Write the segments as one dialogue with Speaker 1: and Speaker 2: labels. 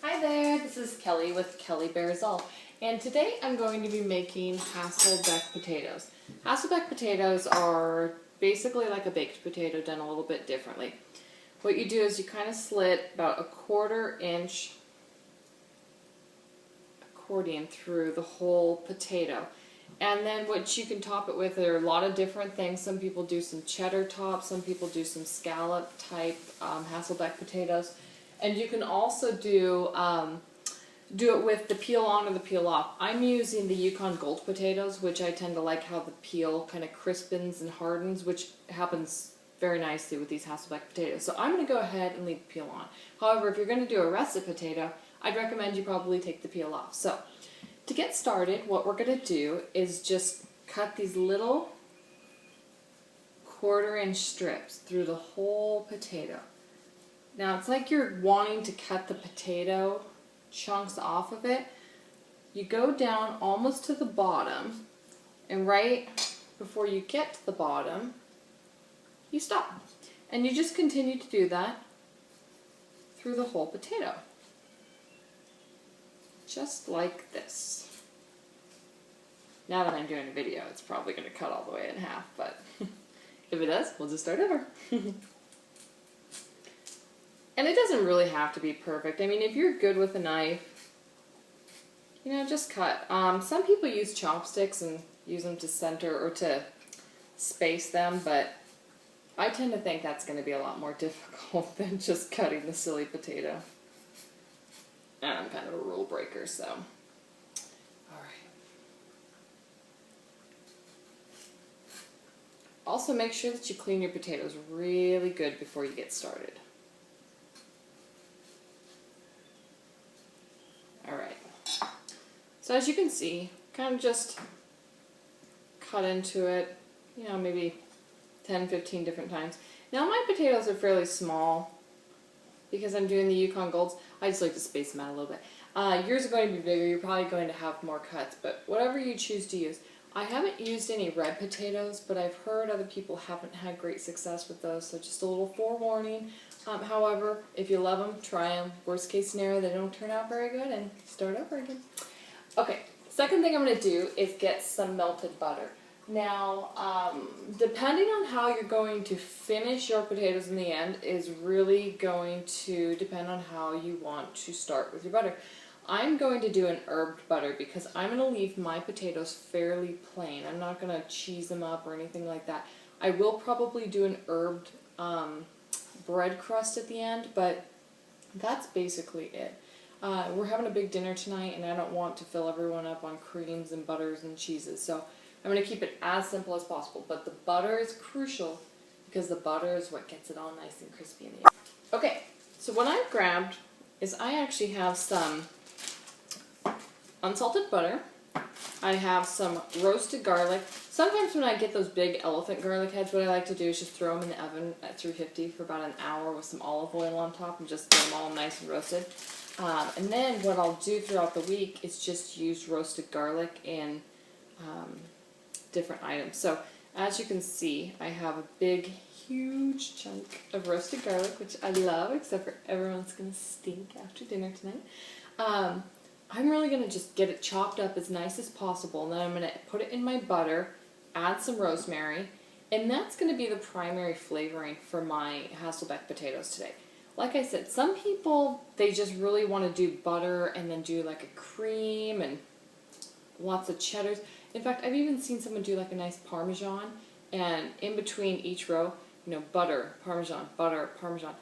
Speaker 1: Hi there, this is Kelly with Kelly Bears All, and today I'm going to be making Hasselback potatoes. Hasselback potatoes are basically like a baked potato done a little bit differently. What you do is you kind of slit about a 1/4 inch accordion through the whole potato. And then what you can top it with are a lot of different things. Some people do some cheddar top, some people do some scallop type Hasselback potatoes. And you can also do it with the peel on or the peel off. I'm using the Yukon Gold potatoes, which I tend to like how the peel kind of crispens and hardens, which happens very nicely with these Hasselback potatoes. So I'm going to go ahead and leave the peel on. However, if you're going to do a russet potato, I'd recommend you probably take the peel off. So to get started, what we're going to do is just cut these little 1/4 inch strips through the whole potato. Now it's like you're wanting to cut the potato chunks off of it. You go down almost to the bottom, and right before you get to the bottom, you stop. And you just continue to do that through the whole potato. Just like this. Now that I'm doing a video, it's probably going to cut all the way in half, but if it does, we'll just start over. And it doesn't really have to be perfect. I mean, if you're good with a knife, you know, just cut. Some people use chopsticks and use them to center or to space them, but I tend to think that's going to be a lot more difficult than just cutting the silly potato. And I'm kind of a rule breaker, so. Alright. Also, make sure that you clean your potatoes really good before you get started. Alright, so as you can see, kind of just cut into it, you know, maybe 10-15 different times. Now my potatoes are fairly small because I'm doing the Yukon Golds. I just like to space them out a little bit. Yours are going to be bigger, you're probably going to have more cuts, but whatever you choose to use. I haven't used any red potatoes, but I've heard other people haven't had great success with those, so just a little forewarning. However, if you love them, try them. Worst case scenario, they don't turn out very good, and start over again. Okay, second thing I'm going to do is get some melted butter. Now, depending on how you're going to finish your potatoes in the end is really going to depend on how you want to start with your butter. I'm going to do an herbed butter because I'm going to leave my potatoes fairly plain. I'm not going to cheese them up or anything like that. I will probably do an herbed bread crust at the end, but that's basically it. We're having a big dinner tonight, and I don't want to fill everyone up on creams and butters and cheeses, so I'm going to keep it as simple as possible. But the butter is crucial because the butter is what gets it all nice and crispy in the end. Okay, so what I've grabbed is I actually have some unsalted butter. I have some roasted garlic. Sometimes when I get those big elephant garlic heads, what I like to do is just throw them in the oven at 350 for about an hour with some olive oil on top and just get them all nice and roasted. And then what I'll do throughout the week is just use roasted garlic in different items. So as you can see, I have a big, huge chunk of roasted garlic, which I love, except for everyone's going to stink after dinner tonight. I'm really going to just get it chopped up as nice as possible, and then I'm going to put it in my butter, add some rosemary, and that's going to be the primary flavoring for my Hasselback potatoes today. Like I said, some people, they just really want to do butter and then do like a cream and lots of cheddars. In fact, I've even seen someone do like a nice Parmesan, and in between each row, you know, butter, Parmesan, butter, Parmesan.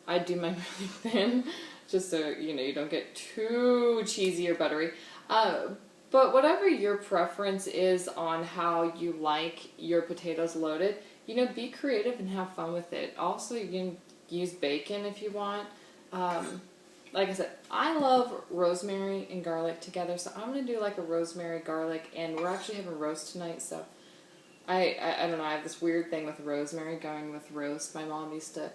Speaker 1: I do mine really thin, just so, you know, you don't get too cheesy or buttery. But whatever your preference is on how you like your potatoes loaded, you know, be creative and have fun with it. Also, you can use bacon if you want. Like I said, I love rosemary and garlic together, so I'm going to do like a rosemary garlic, and we're actually having roast tonight, so I don't know, I have this weird thing with rosemary going with roast. My mom used to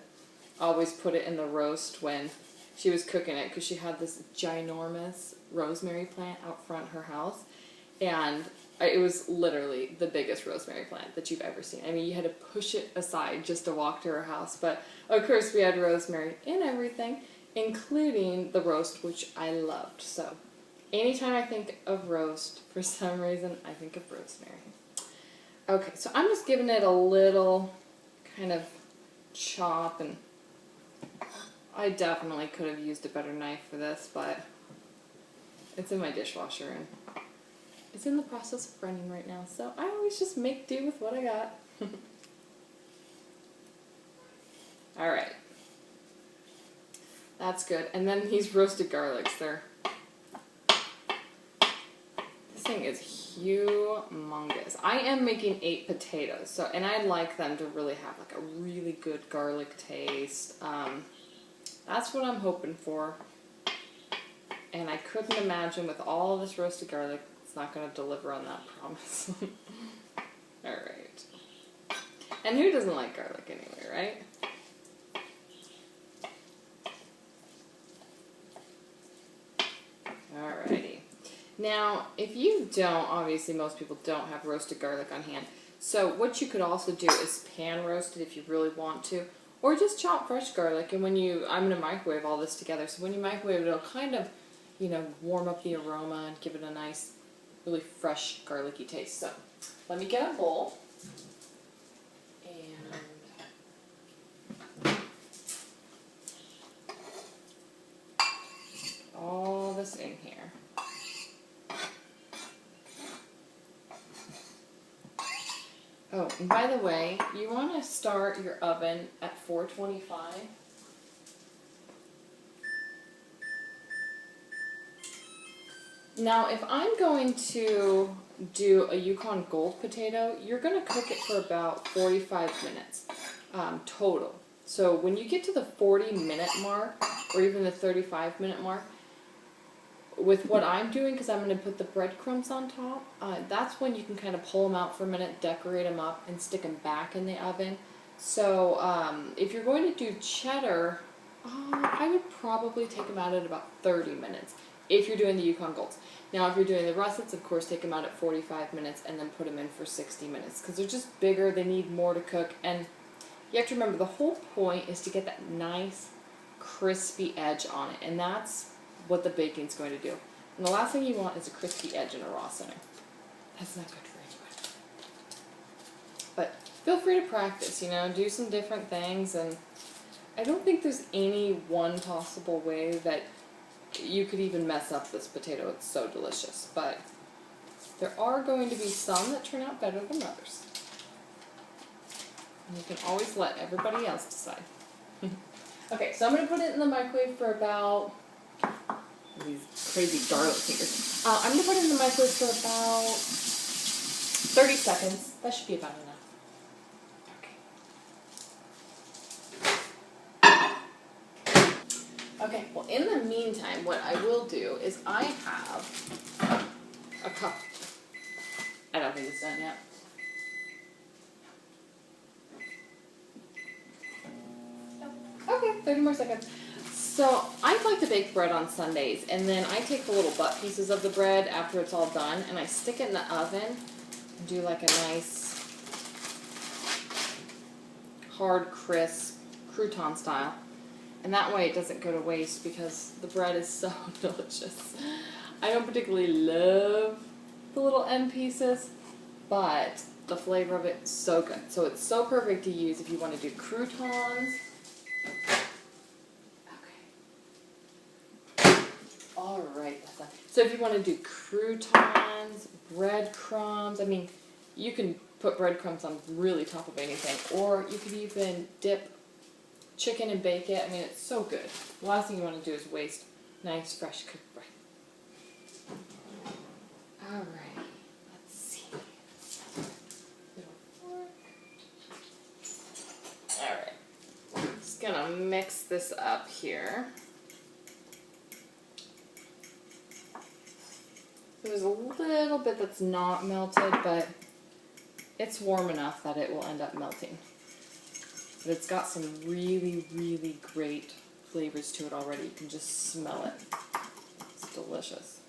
Speaker 1: always put it in the roast when she was cooking it because she had this ginormous rosemary plant out front her house, and it was literally the biggest rosemary plant that you've ever seen. I mean, you had to push it aside just to walk to her house, but of course we had rosemary in everything, including the roast, which I loved. So anytime I think of roast, for some reason, I think of rosemary. Okay, so I'm just giving it a little kind of chop, and I definitely could have used a better knife for this, but it's in my dishwasher and it's in the process of running right now, so I always just make do with what I got. Alright. That's good. And then these roasted garlics, this thing is humongous. I am making 8 potatoes, so, and I like them to really have like a really good garlic taste. That's what I'm hoping for. And I couldn't imagine with all this roasted garlic, it's not going to deliver on that promise. Alright. And who doesn't like garlic anyway, right? Alrighty. Now, if you don't, obviously most people don't have roasted garlic on hand. So what you could also do is pan roast it if you really want to. Or just chop fresh garlic, and when I'm going to microwave all this together, so when you microwave it, it'll kind of, warm up the aroma and give it a nice, really fresh, garlicky taste. So, let me get a bowl. And all this in here. Oh, and by the way, you want to start your oven at 425. Now, if I'm going to do a Yukon Gold potato, you're going to cook it for about 45 minutes total. So when you get to the 40-minute mark, or even the 35-minute mark, with what I'm doing, because I'm going to put the breadcrumbs on top, that's when you can kind of pull them out for a minute, decorate them up, and stick them back in the oven. So if you're going to do cheddar, I would probably take them out at about 30 minutes. If you're doing the Yukon Golds. Now, if you're doing the russets, of course, take them out at 45 minutes and then put them in for 60 minutes. Because they're just bigger, they need more to cook. And you have to remember, the whole point is to get that nice, crispy edge on it. And that's what the bacon's going to do. And the last thing you want is a crispy edge in a raw center. That's not good for anyone. But feel free to practice, do some different things. And I don't think there's any one possible way that you could even mess up this potato. It's so delicious. But there are going to be some that turn out better than others. And you can always let everybody else decide. Okay, so I'm going to put it in the microwave for about, these crazy garlic fingers. I'm going to put it in the microwave for about 30 seconds. That should be about enough. Okay, well, in the meantime, what I will do is I have a cup. I don't think it's done yet. Okay, 30 more seconds. So, I like to bake bread on Sundays, and then I take the little butt pieces of the bread after it's all done, and I stick it in the oven and do like a nice, hard, crisp, crouton style. And that way it doesn't go to waste because the bread is so delicious. I don't particularly love the little end pieces, but the flavor of it is so good. So it's so perfect to use if you want to do croutons. Okay. Alright, that's done. So if you want to do croutons, breadcrumbs, I mean, you can put breadcrumbs on really top of anything, or you could even dip chicken and bake it. I mean, it's so good. The last thing you want to do is waste nice, fresh cooked bread. Alright, let's see. Alright, just gonna mix this up here. There's a little bit that's not melted, but it's warm enough that it will end up melting. But it's got some really, really great flavors to it already. You can just smell it. It's delicious.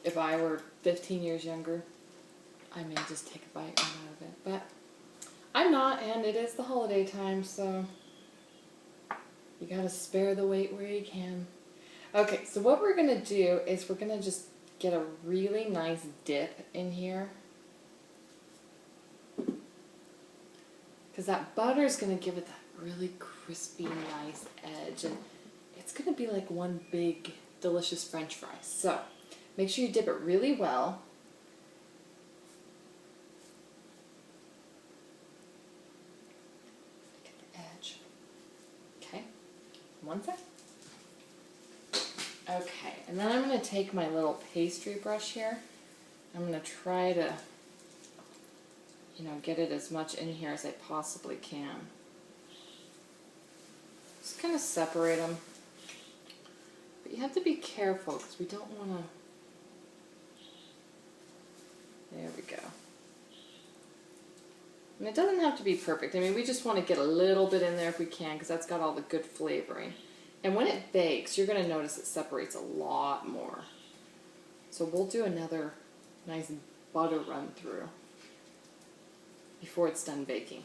Speaker 1: If I were 15 years younger, I may just take a bite right out of it. But I'm not, and it is the holiday time, so You gotta spare the weight where you can. Okay, so what we're gonna do is we're gonna just get a really nice dip in here. Because that butter is gonna give it that really crispy, nice edge. And it's gonna be like one big, delicious French fry. So, make sure you dip it really well. Get the edge. Okay, one sec. Okay, and then I'm going to take my little pastry brush here. I'm going to try to, get it as much in here as I possibly can. Just kind of separate them. But you have to be careful because we don't want to... There we go. And it doesn't have to be perfect. I mean, we just want to get a little bit in there if we can because that's got all the good flavoring. And when it bakes, you're going to notice it separates a lot more. So we'll do another nice butter run through before it's done baking.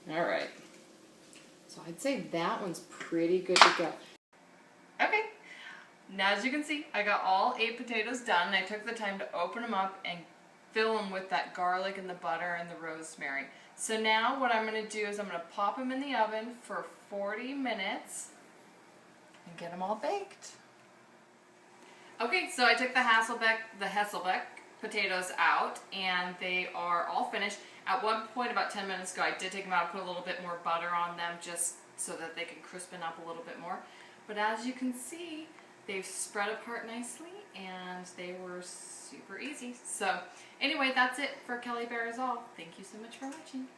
Speaker 1: All right. So I'd say that one's pretty good to go. Okay. Now as you can see, I got all 8 potatoes done. I took the time to open them up and fill them with that garlic and the butter and the rosemary. So now what I'm going to do is I'm going to pop them in the oven for 40 minutes. And get them all baked. Okay, so I took the Hasselback potatoes out, and they are all finished. At one point, about 10 minutes ago, I did take them out, put a little bit more butter on them, just so that they can crispen up a little bit more. But as you can see, they've spread apart nicely, and they were super easy. So anyway, that's it for Kelli Bears All. Thank you so much for watching.